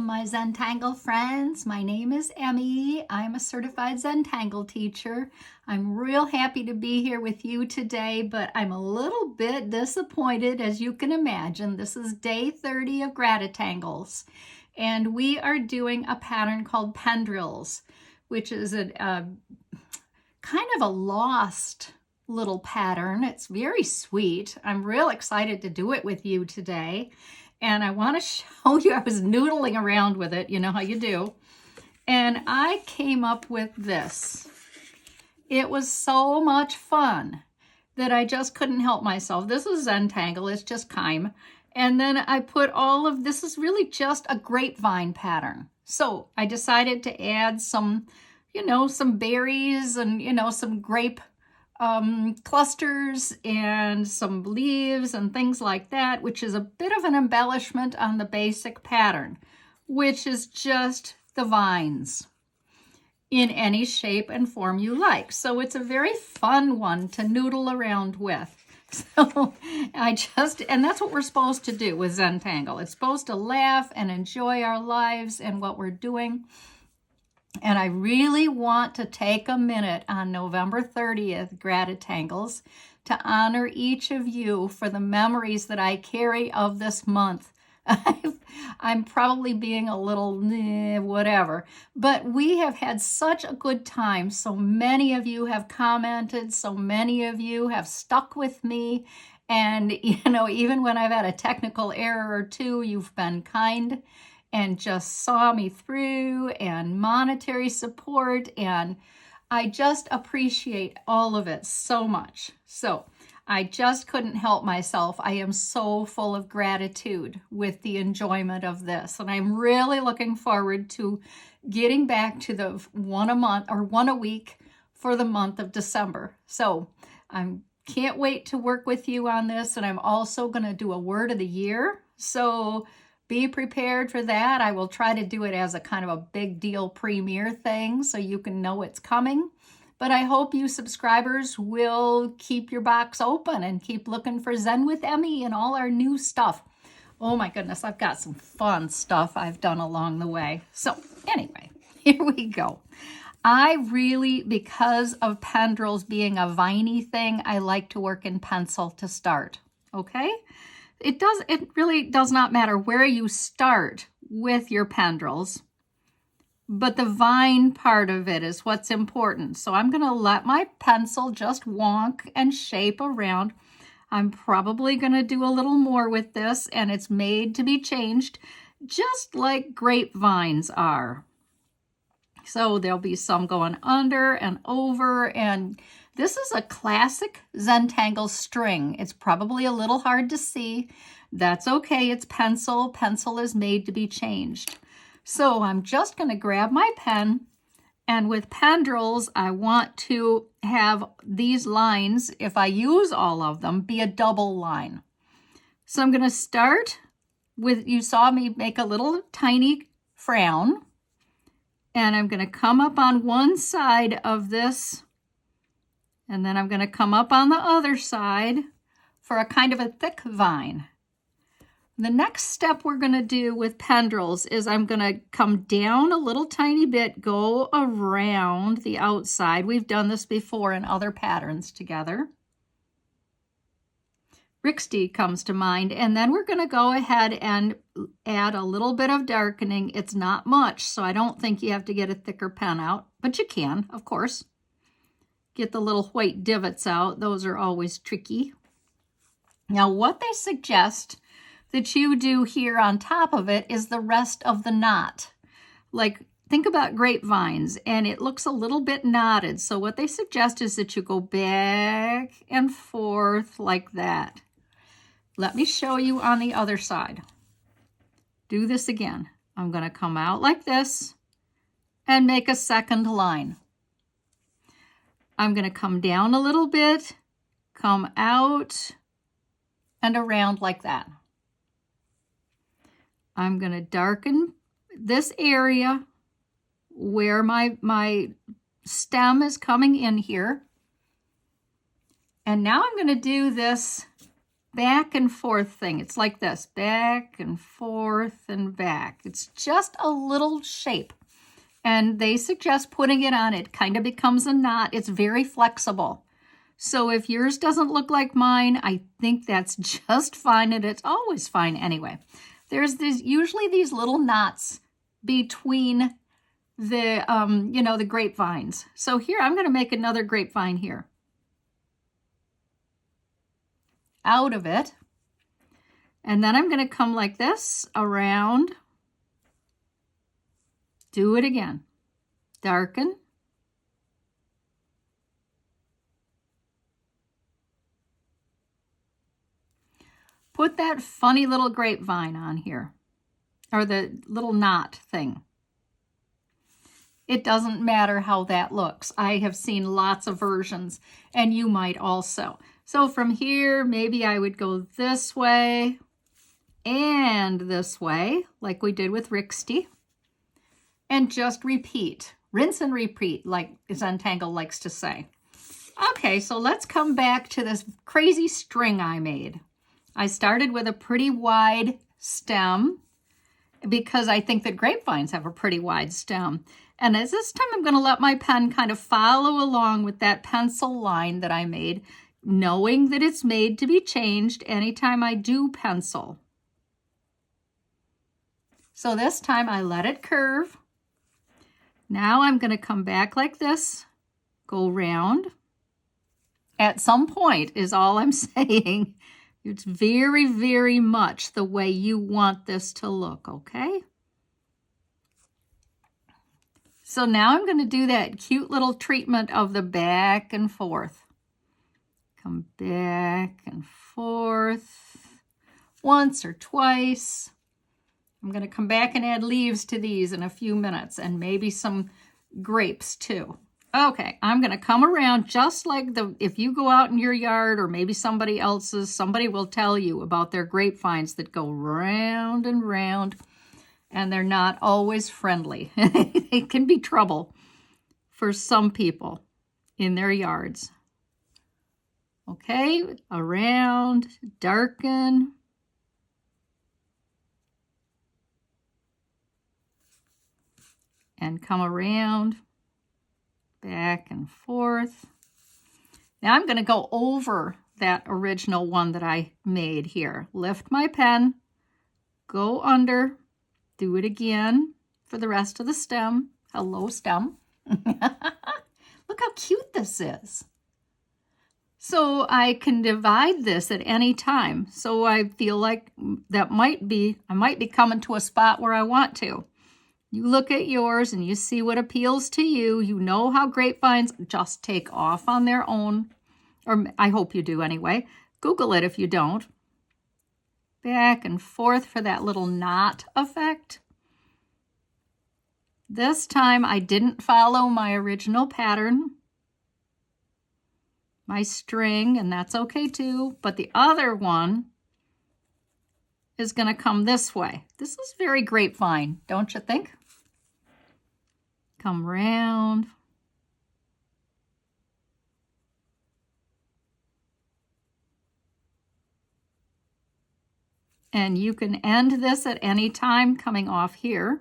Welcome, my Zentangle friends. My name is Emmy. I'm a certified Zentangle teacher. I'm real happy to be here with you today, but I'm a little bit disappointed, as you can imagine. This is day 30 of Gratitangles, and we are doing a pattern called Pendrils, which is a kind of a lost little pattern. It's very sweet. I'm real excited to do it with you today. And I want to show you, I was noodling around with it, you know how you do. And I came up with this. It was so much fun that I just couldn't help myself. This is Zentangle, it's just Cyme. And then I put all of, this is really just a grapevine pattern. So I decided to add some, some berries and, some grape clusters and some leaves and things like that, which is a bit of an embellishment on the basic pattern, which is just the vines in any shape and form you like. So it's a very fun one to noodle around with. So and that's what we're supposed to do with Zentangle. It's supposed to laugh and enjoy our lives and what we're doing. And I really want to take a minute on November 30th, Gratitangles, to honor each of you for the memories that I carry of this month. I'm probably being a little whatever, but we have had such a good time. So many of you have commented, so many of you have stuck with me. And, even when I've had a technical error or two, you've been kind and just saw me through, and monetary support, and I just appreciate all of it so much. So I just couldn't help myself. I am so full of gratitude with the enjoyment of this, and I'm really looking forward to getting back to the one a month or one a week for the month of December. So I can't wait to work with you on this, and I'm also going to do a word of the year. So be prepared for that. I will try to do it as a kind of a big deal premiere thing so you can know it's coming. But I hope you subscribers will keep your box open and keep looking for Zen with Emmy and all our new stuff. Oh my goodness, I've got some fun stuff I've done along the way. So anyway, here we go. I really, because of Pendrils being a viney thing, I like to work in pencil to start, okay? It really does not matter where you start with your Pendrils, but the vine part of it is what's important. So I'm going to let my pencil just wonk and shape around. I'm probably going to do a little more with this, and it's made to be changed just like grapevines are. So there'll be some going under and over, and this is a classic Zentangle string. It's probably a little hard to see. That's okay, it's pencil. Pencil is made to be changed. So I'm just going to grab my pen, and with Pendrils, I want to have these lines, if I use all of them, be a double line. So I'm going to start with, you saw me make a little tiny frown, and I'm going to come up on one side of this, and then I'm going to come up on the other side for a kind of a thick vine. The next step we're going to do with Pendrils is I'm going to come down a little tiny bit, go around the outside. We've done this before in other patterns together. Rixty comes to mind, and then we're going to go ahead and add a little bit of darkening. It's not much, so I don't think you have to get a thicker pen out, but you can, of course. Get the little white divots out. Those are always tricky. Now, what they suggest that you do here on top of it is the rest of the knot. Like, think about grapevines, and it looks a little bit knotted. So what they suggest is that you go back and forth like that. Let me show you on the other side. Do this again. I'm going to come out like this and make a second line. I'm going to come down a little bit, come out, and around like that. I'm going to darken this area where my stem is coming in here. And now I'm going to do this back and forth thing. It's like this, back and forth and back. It's just a little shape. And they suggest putting it on. It kind of becomes a knot. It's very flexible. So if yours doesn't look like mine, I think that's just fine, and it's always fine anyway. There's usually these little knots between the, the grapevines. So here, I'm going to make another grapevine here. Out of it. And then I'm going to come like this around. Do it again. Darken. Put that funny little grapevine on here, or the little knot thing. It doesn't matter how that looks. I have seen lots of versions, and you might also. So from here, maybe I would go this way and this way, like we did with Rixty, and just repeat. Rinse and repeat, like Zentangle likes to say. Okay, so let's come back to this crazy string I made. I started with a pretty wide stem because I think that grapevines have a pretty wide stem. And as this time, I'm going to let my pen kind of follow along with that pencil line that I made, knowing that it's made to be changed anytime I do pencil. So this time I let it curve. Now I'm going to come back like this, go round. At some point is all I'm saying. It's very, very much the way you want this to look, okay? So now I'm going to do that cute little treatment of the back and forth. Come back and forth once or twice. I'm going to come back and add leaves to these in a few minutes, and maybe some grapes too. Okay, I'm going to come around just like if you go out in your yard or maybe somebody else's, somebody will tell you about their grapevines that go round and round, and they're not always friendly. It can be trouble for some people in their yards. Okay, around, darken. And come around. Back and forth. Now I'm going to go over that original one that I made here. Lift my pen, go under, do it again for the rest of the stem. Hello, stem. Look how cute this is. So I can divide this at any time. So I feel like I might be coming to a spot where I want to. You look at yours and you see what appeals to you. You know how grapevines just take off on their own. Or I hope you do anyway. Google it if you don't. Back and forth for that little knot effect. This time I didn't follow my original pattern. My string, and that's okay too. But the other one is going to come this way. This is very grapevine, don't you think? Come round. And you can end this at any time coming off here.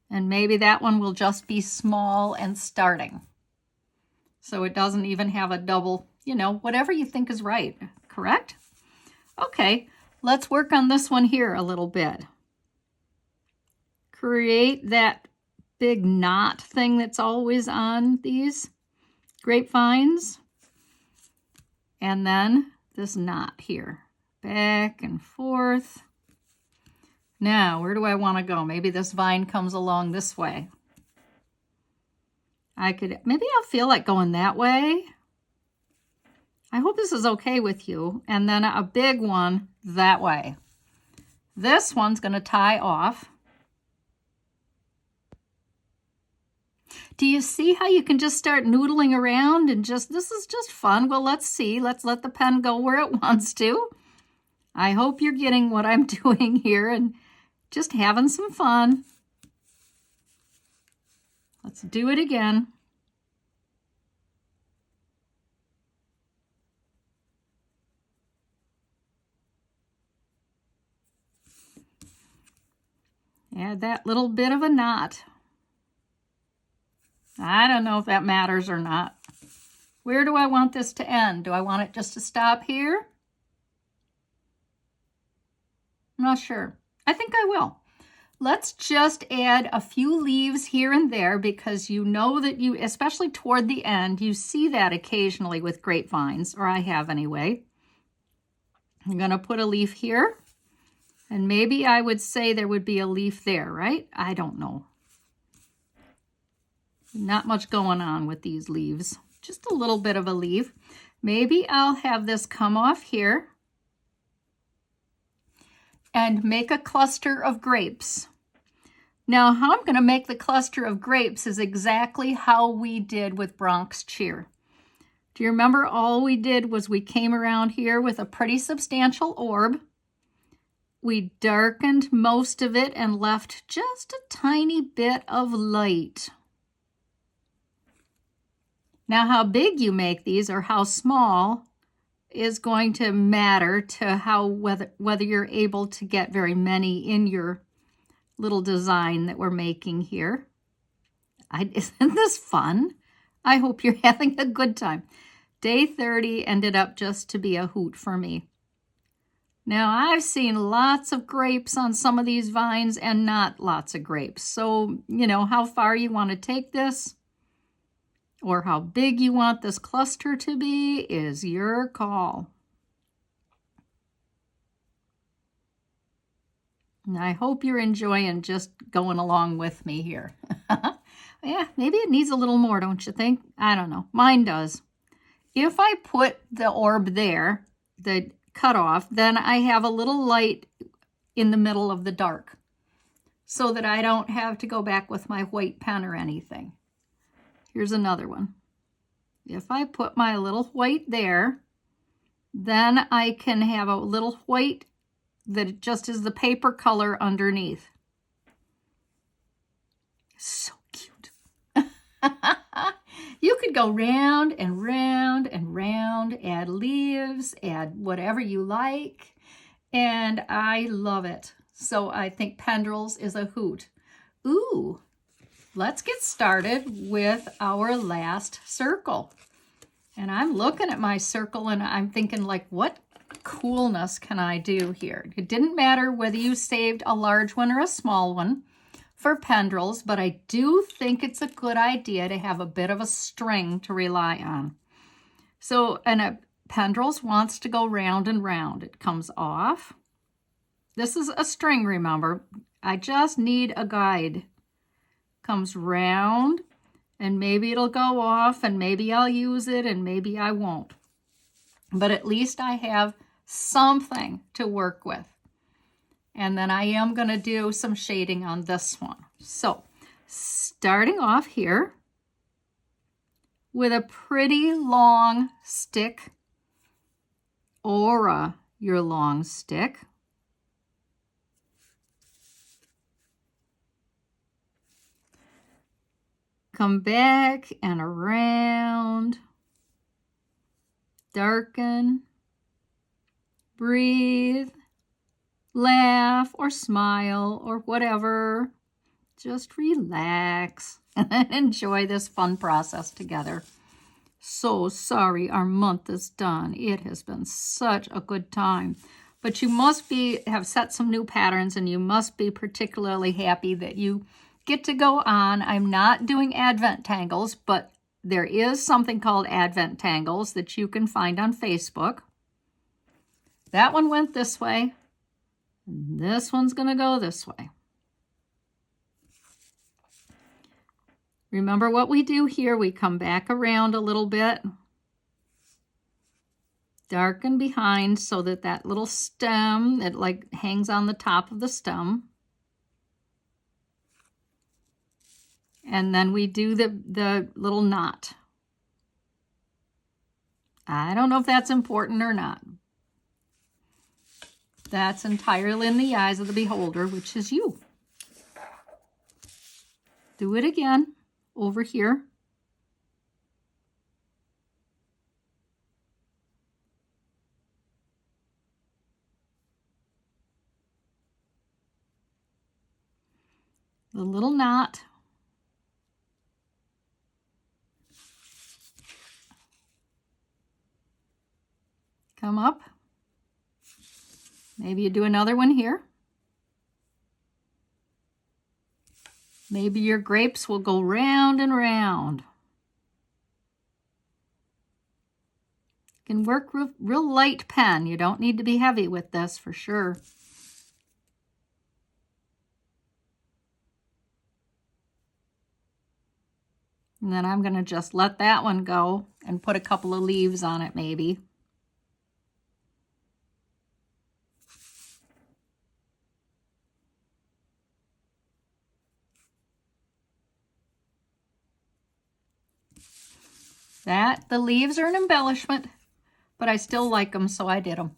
And maybe that one will just be small and starting. So it doesn't even have a double, whatever you think is right, correct? Okay, let's work on this one here a little bit. Create that big knot thing that's always on these grapevines. And then this knot here. Back and forth. Now, where do I want to go? Maybe this vine comes along this way. Maybe I'll feel like going that way. I hope this is okay with you. And then a big one that way. This one's going to tie off. Do you see how you can just start noodling around and this is just fun? Well, let's see. Let's let the pen go where it wants to. I hope you're getting what I'm doing here and just having some fun. Let's do it again. Add that little bit of a knot. I don't know if that matters or not. Where do I want this to end? Do I want it just to stop here? I'm not sure. I think I will. Let's just add a few leaves here and there because you know that you, especially toward the end, you see that occasionally with grapevines, or I have anyway. I'm going to put a leaf here, and maybe I would say there would be a leaf there, right? I don't know. Not much going on with these leaves. Just a little bit of a leaf. Maybe I'll have this come off here and make a cluster of grapes. Now, how I'm going to make the cluster of grapes is exactly how we did with Bronx Cheer. Do you remember all we did was we came around here with a pretty substantial orb. We darkened most of it and left just a tiny bit of light. Now, how big you make these or how small is going to matter to how whether you're able to get very many in your little design that we're making here. Isn't this fun? I hope you're having a good time. Day 30 ended up just to be a hoot for me. Now, I've seen lots of grapes on some of these vines and not lots of grapes. So, you know, how far you want to take this or how big you want this cluster to be is your call. And I hope you're enjoying just going along with me here. Yeah, maybe it needs a little more, don't you think? I don't know. Mine does. If I put the orb there, the cutoff, then I have a little light in the middle of the dark so that I don't have to go back with my white pen or anything. Here's another one. If I put my little white there, then I can have a little white that just is the paper color underneath. So cute. You could go round and round and round, add leaves, add whatever you like, and I love it. So I think Pendrils is a hoot. Ooh, let's get started with our last circle. And I'm looking at my circle and I'm thinking, like, what coolness can I do here? It didn't matter whether you saved a large one or a small one for Pendrils, but I do think it's a good idea to have a bit of a string to rely on. So, and a Pendrils wants to go round and round. It comes off. This is a string, remember. I just need a guide. Comes round, and maybe it'll go off, and maybe I'll use it, and maybe I won't. But at least I have something to work with. And then I am going to do some shading on this one. So starting off here with a pretty long stick or your long stick. Come back and around. Darken. Breathe. Laugh or smile or whatever. Just relax and enjoy this fun process together. So sorry our month is done. It has been such a good time. But you must have set some new patterns, and you must be particularly happy that you get to go on. I'm not doing Advent Tangles, but there is something called Advent Tangles that you can find on Facebook. That one went this way. This one's going to go this way. Remember what we do here. We come back around a little bit. Darken behind so that that little stem, it like hangs on the top of the stem. And then we do the little knot. I don't know if that's important or not. That's entirely in the eyes of the beholder, which is you. Do it again over here. the little knot. Come up. Maybe you do another one here. Maybe your grapes will go round and round. You can work with real light pen. You don't need to be heavy with this for sure. And then I'm going to just let that one go and put a couple of leaves on it maybe. The leaves are an embellishment, but I still like them, so I did them.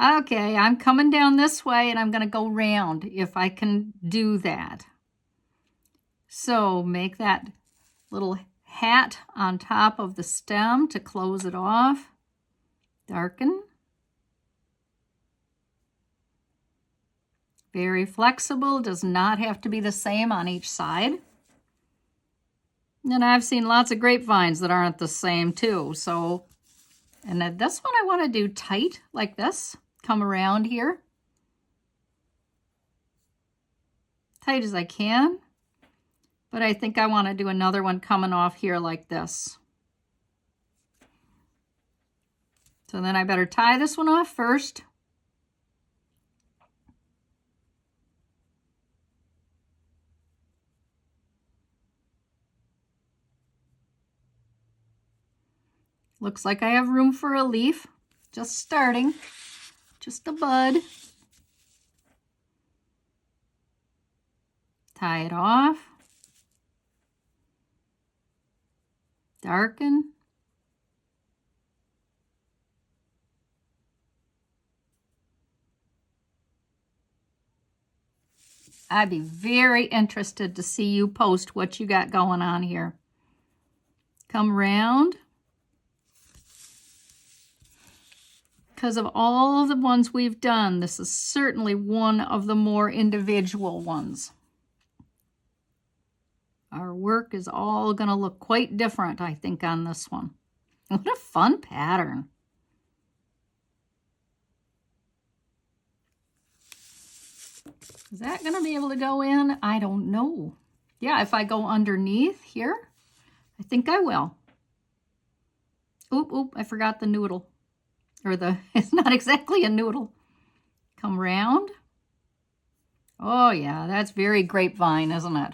Okay, I'm coming down this way and I'm going to go round if I can do that. So make that little hat on top of the stem to close it off. Darken. Very flexible, does not have to be the same on each side. And I've seen lots of grapevines that aren't the same too. So, and then this one I want to do tight like this. Come around here. Tight as I can. But I think I want to do another one coming off here like this. So then I better tie this one off first. Looks like I have room for a leaf. Just starting. Just a bud. Tie it off. Darken. I'd be very interested to see you post what you got going on here. Come round. Because of all the ones we've done, this is certainly one of the more individual ones. Our work is all going to look quite different, I think, on this one. What a fun pattern. Is that going to be able to go in? I don't know. Yeah, if I go underneath here, I think I will. Oop, I forgot the noodle. Or it's not exactly a noodle. Come round. Oh yeah, that's very grapevine, isn't it?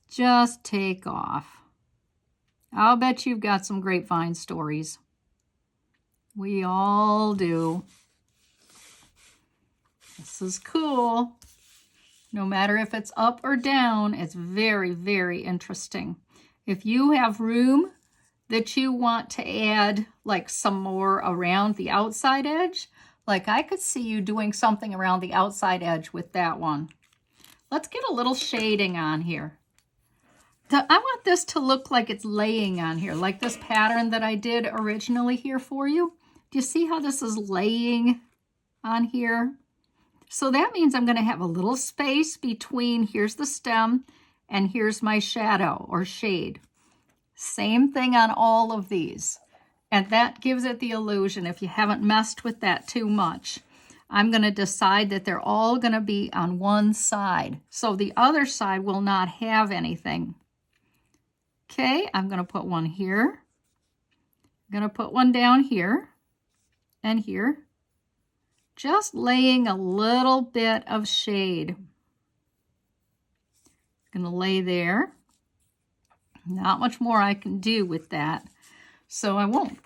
Just take off. I'll bet you've got some grapevine stories. We all do. This is cool. No matter if it's up or down, it's very, very interesting. If you have room that you want to add like some more around the outside edge, like I could see you doing something around the outside edge with that one. Let's get a little shading on here. I want this to look like it's laying on here, like this pattern that I did originally here for you. Do you see how this is laying on here? So that means I'm going to have a little space between, here's the stem, and here's my shadow or shade. Same thing on all of these. And that gives it the illusion, if you haven't messed with that too much, I'm going to decide that they're all going to be on one side. So the other side will not have anything. Okay, I'm going to put one here. I'm going to put one down here and here. Just laying a little bit of shade. I'm going to lay there. Not much more I can do with that, so I won't.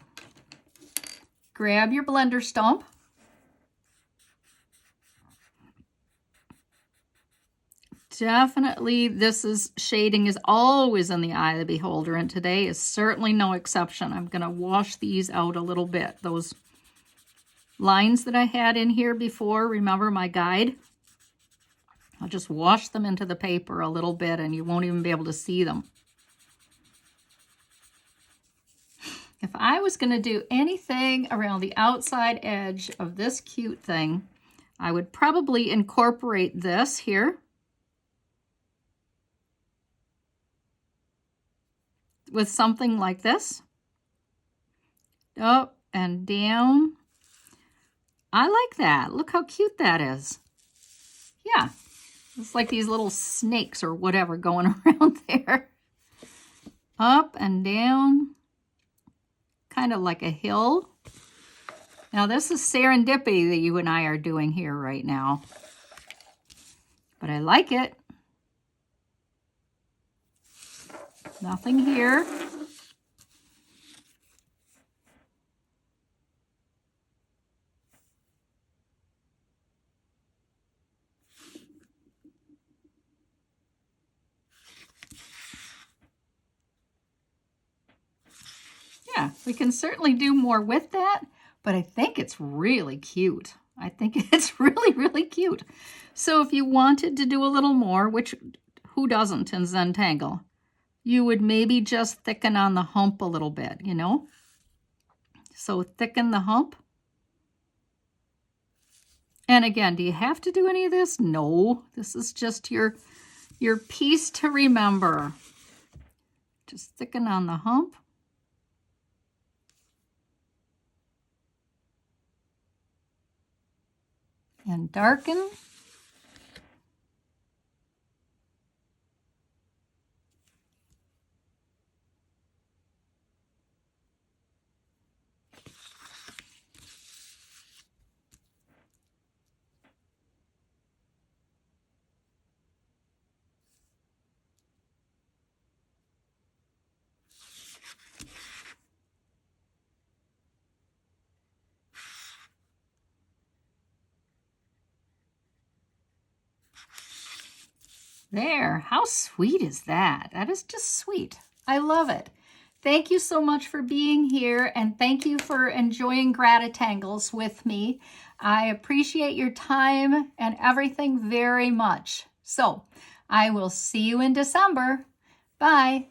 Grab your blender stump. Definitely, shading is always in the eye of the beholder, and today is certainly no exception. I'm going to wash these out a little bit. Those lines that I had in here before, remember my guide? I'll just wash them into the paper a little bit, and you won't even be able to see them. If I was going to do anything around the outside edge of this cute thing, I would probably incorporate this here with something like this. Up and down. I like that. Look how cute that is. Yeah, it's like these little snakes or whatever going around there. Up and down, kind of like a hill. Now this is serendipity that you and I are doing here right now. But I like it. Nothing here. Yeah, we can certainly do more with that, but I think it's really cute. I think it's really, really cute. So if you wanted to do a little more, which who doesn't in Zentangle, you would maybe just thicken on the hump a little bit, you know? So thicken the hump. And again, do you have to do any of this? No, this is just your piece to remember. Just thicken on the hump. And darken. There, how sweet is that? That is just sweet. I love it. Thank you so much for being here, and thank you for enjoying Gratitangles with me. I appreciate your time and everything very much. So I will see you in December. Bye.